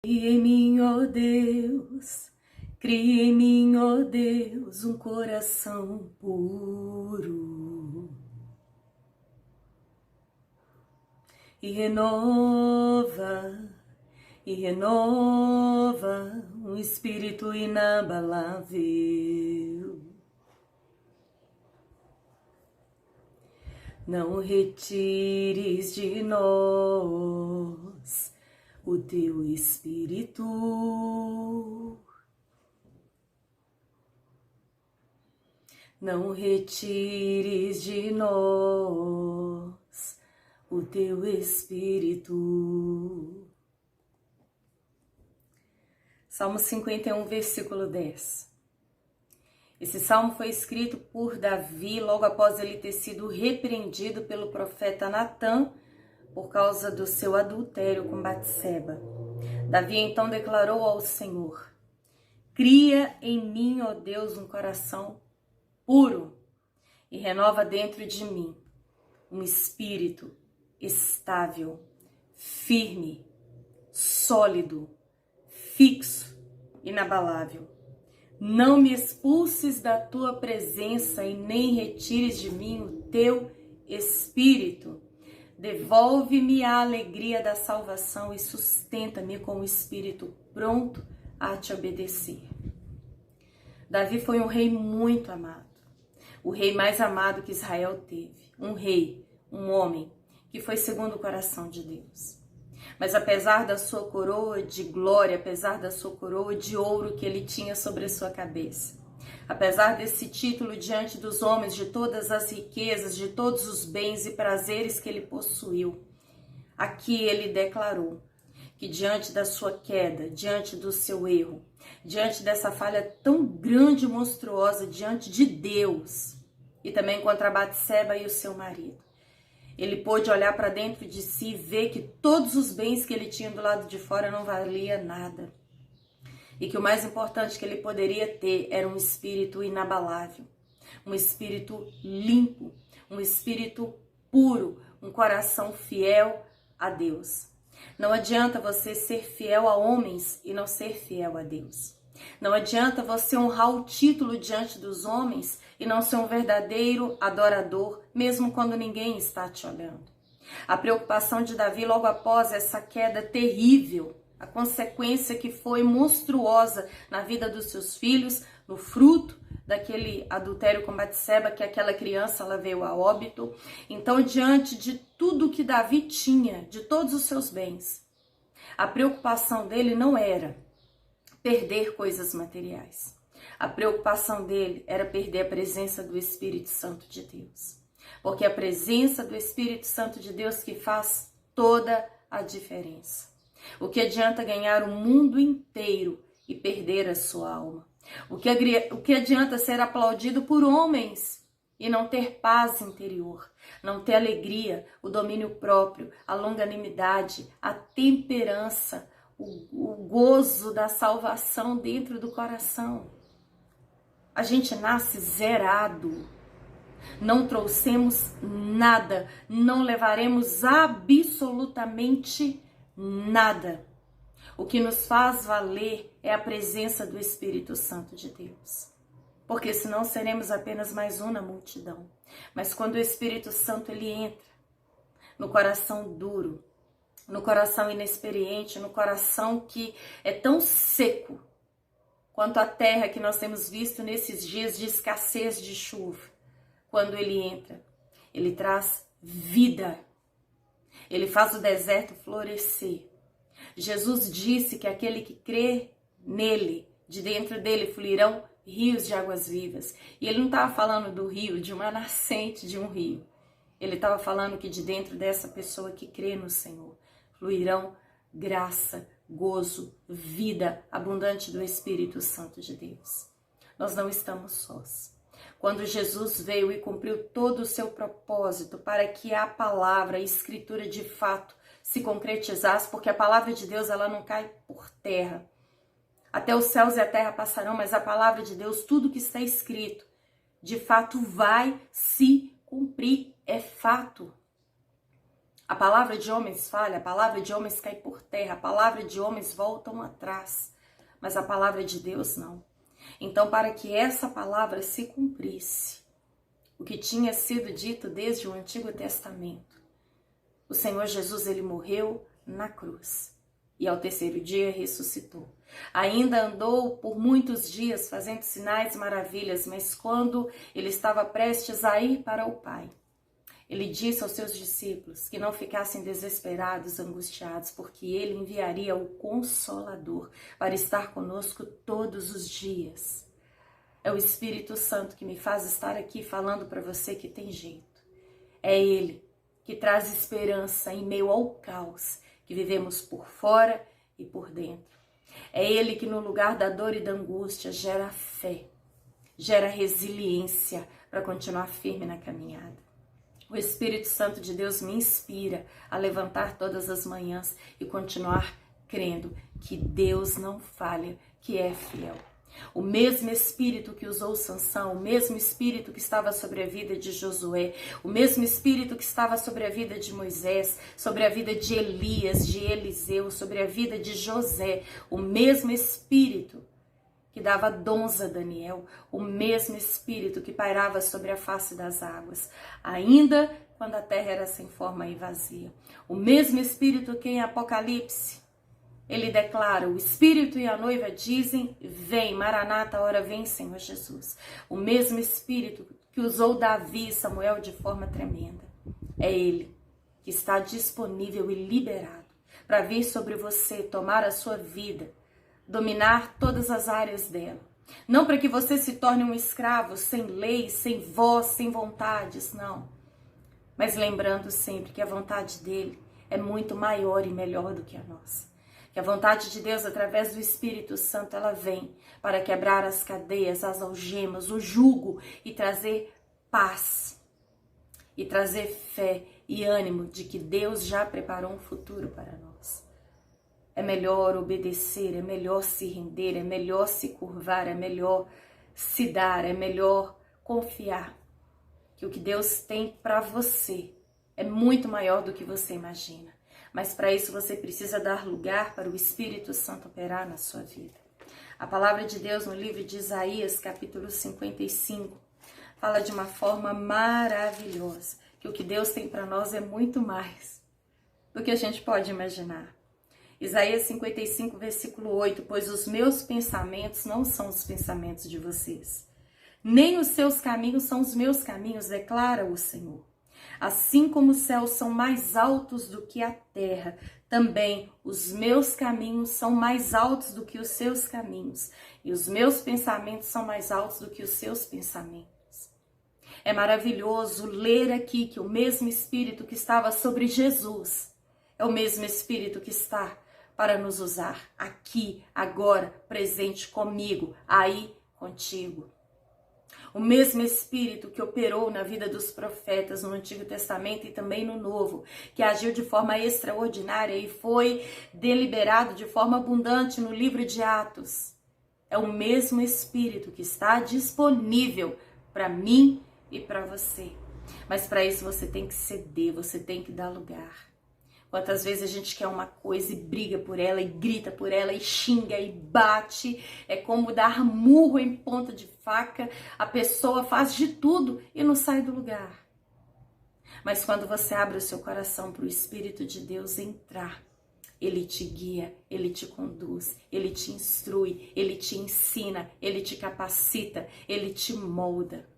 Cria em mim, ó Deus, cria em mim, ó Deus, um coração puro e renova um espírito inabalável. Não retires de nós o teu espírito. Não retires de nós o teu espírito. Salmo 51, versículo 10. Esse salmo foi escrito por Davi logo após ele ter sido repreendido pelo profeta Natã por causa do seu adultério com Batseba. Davi então declarou ao Senhor: cria em mim, ó Deus, um coração puro e renova dentro de mim um espírito estável, firme, sólido, fixo, inabalável. Não me expulses da tua presença e nem retires de mim o teu espírito. Devolve-me a alegria da salvação e sustenta-me com o espírito pronto a te obedecer. Davi foi um rei muito amado, o rei mais amado que Israel teve. Um rei, um homem que foi segundo o coração de Deus. Mas apesar da sua coroa de glória, apesar da sua coroa de ouro que ele tinha sobre a sua cabeça, apesar desse título diante dos homens, de todas as riquezas, de todos os bens e prazeres que ele possuiu, aqui ele declarou que diante da sua queda, diante do seu erro, diante dessa falha tão grande e monstruosa diante de Deus, e também contra Batseba e o seu marido, ele pôde olhar para dentro de si e ver que todos os bens que ele tinha do lado de fora não valia nada. E que o mais importante que ele poderia ter era um espírito inabalável, um espírito limpo, um espírito puro, um coração fiel a Deus. Não adianta você ser fiel a homens e não ser fiel a Deus. Não adianta você honrar o título diante dos homens e não ser um verdadeiro adorador, mesmo quando ninguém está te olhando. A preocupação de Davi logo após essa queda terrível, a consequência que foi monstruosa na vida dos seus filhos, no fruto daquele adultério com Batseba, que aquela criança ela veio a óbito. Então, diante de tudo que Davi tinha, de todos os seus bens, a preocupação dele não era perder coisas materiais. A preocupação dele era perder a presença do Espírito Santo de Deus. Porque é a presença do Espírito Santo de Deus que faz toda a diferença. O que adianta ganhar o mundo inteiro e perder a sua alma? O que adianta ser aplaudido por homens e não ter paz interior, não ter alegria, o domínio próprio, a longanimidade, a temperança, o gozo da salvação dentro do coração? A gente nasce zerado, não trouxemos nada, não levaremos absolutamente nada. O que nos faz valer é a presença do Espírito Santo de Deus. Porque senão seremos apenas mais um na multidão. Mas quando o Espírito Santo ele entra no coração duro, no coração inexperiente, no coração que é tão seco quanto a terra que nós temos visto nesses dias de escassez de chuva, quando ele entra, ele traz vida, ele faz o deserto florescer. Jesus disse que aquele que crê nele, de dentro dele fluirão rios de águas vivas. E ele não estava falando do rio, de uma nascente de um rio. Ele estava falando que de dentro dessa pessoa que crê no Senhor, fluirão graça, gozo, vida abundante do Espírito Santo de Deus. Nós não estamos sós. Quando Jesus veio e cumpriu todo o seu propósito para que a palavra, a escritura de fato se concretizasse, porque a palavra de Deus ela não cai por terra. Até os céus e a terra passarão, mas a palavra de Deus, tudo que está escrito, de fato vai se cumprir, é fato. A palavra de homens falha, a palavra de homens cai por terra, a palavra de homens voltam atrás, mas a palavra de Deus não. Então, para que essa palavra se cumprisse, o que tinha sido dito desde o Antigo Testamento, o Senhor Jesus, ele morreu na cruz e ao terceiro dia ressuscitou. Ainda andou por muitos dias fazendo sinais e maravilhas, mas quando ele estava prestes a ir para o Pai, ele disse aos seus discípulos que não ficassem desesperados, angustiados, porque ele enviaria o Consolador para estar conosco todos os dias. É o Espírito Santo que me faz estar aqui falando para você que tem jeito. É ele que traz esperança em meio ao caos que vivemos por fora e por dentro. É ele que no lugar da dor e da angústia gera fé, gera resiliência para continuar firme na caminhada. O Espírito Santo de Deus me inspira a levantar todas as manhãs e continuar crendo que Deus não falha, que é fiel. O mesmo Espírito que usou Sansão, o mesmo Espírito que estava sobre a vida de Josué, o mesmo Espírito que estava sobre a vida de Moisés, sobre a vida de Elias, de Eliseu, sobre a vida de José, o mesmo Espírito que dava dons a Daniel, o mesmo Espírito que pairava sobre a face das águas, ainda quando a terra era sem forma e vazia. O mesmo Espírito que em Apocalipse, ele declara, o Espírito e a noiva dizem, vem, Maranata, a hora vem, Senhor Jesus. O mesmo Espírito que usou Davi e Samuel de forma tremenda. É ele que está disponível e liberado para vir sobre você, tomar a sua vida, dominar todas as áreas dela. Não para que você se torne um escravo, sem lei, sem voz, sem vontades, não. Mas lembrando sempre que a vontade dele é muito maior e melhor do que a nossa. Que a vontade de Deus, através do Espírito Santo, ela vem para quebrar as cadeias, as algemas, o jugo e trazer paz. E trazer fé e ânimo de que Deus já preparou um futuro para nós. É melhor obedecer, é melhor se render, é melhor se curvar, é melhor se dar, é melhor confiar que o que Deus tem para você é muito maior do que você imagina. Mas para isso você precisa dar lugar para o Espírito Santo operar na sua vida. A palavra de Deus no livro de Isaías, capítulo 55, fala de uma forma maravilhosa que o que Deus tem para nós é muito mais do que a gente pode imaginar. Isaías 55, versículo 8, pois os meus pensamentos não são os pensamentos de vocês, nem os seus caminhos são os meus caminhos, declara o Senhor. Assim como os céus são mais altos do que a terra, também os meus caminhos são mais altos do que os seus caminhos, e os meus pensamentos são mais altos do que os seus pensamentos. É maravilhoso ler aqui que o mesmo Espírito que estava sobre Jesus é o mesmo Espírito que está para nos usar aqui, agora, presente comigo, aí contigo. O mesmo Espírito que operou na vida dos profetas no Antigo Testamento e também no Novo, que agiu de forma extraordinária e foi deliberado de forma abundante no livro de Atos. É o mesmo Espírito que está disponível para mim e para você. Mas para isso você tem que ceder, você tem que dar lugar. Quantas vezes a gente quer uma coisa e briga por ela, e grita por ela, e xinga, e bate. É como dar murro em ponta de faca. A pessoa faz de tudo e não sai do lugar. Mas quando você abre o seu coração para o Espírito de Deus entrar, ele te guia, ele te conduz, ele te instrui, ele te ensina, ele te capacita, ele te molda.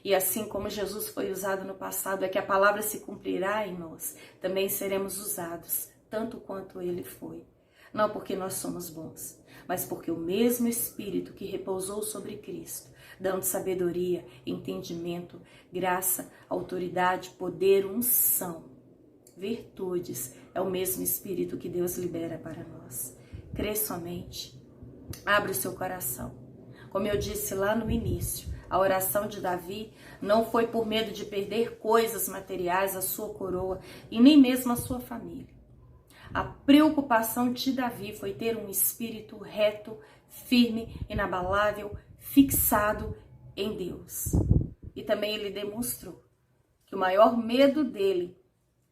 E assim como Jesus foi usado no passado, é que a palavra se cumprirá em nós. Também seremos usados, tanto quanto ele foi. Não porque nós somos bons, mas porque o mesmo Espírito que repousou sobre Cristo, dando sabedoria, entendimento, graça, autoridade, poder, unção, virtudes, é o mesmo Espírito que Deus libera para nós. Crê somente, abre o seu coração. Como eu disse lá no início, a oração de Davi não foi por medo de perder coisas materiais, a sua coroa e nem mesmo a sua família. A preocupação de Davi foi ter um espírito reto, firme, inabalável, fixado em Deus. E também ele demonstrou que o maior medo dele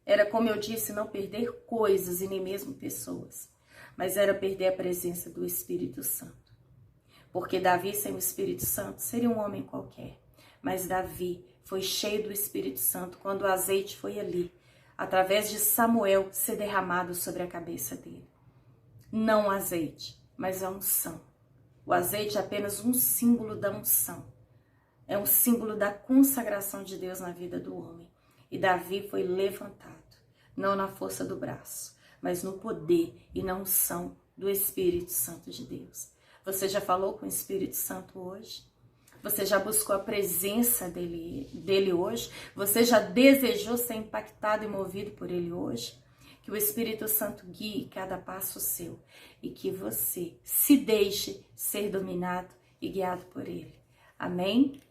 Era, como eu disse, não perder coisas e nem mesmo pessoas, mas era perder a presença do Espírito Santo. Porque Davi sem o Espírito Santo seria um homem qualquer, mas Davi foi cheio do Espírito Santo quando o azeite foi ali, através de Samuel, ser derramado sobre a cabeça dele. Não o azeite, mas a unção. O azeite é apenas um símbolo da unção. É um símbolo da consagração de Deus na vida do homem. E Davi foi levantado, não na força do braço, mas no poder e na unção do Espírito Santo de Deus. Você já falou com o Espírito Santo hoje? Você já buscou a presença dele hoje? Você já desejou ser impactado e movido por ele hoje? Que o Espírito Santo guie cada passo seu e que você se deixe ser dominado e guiado por ele. Amém?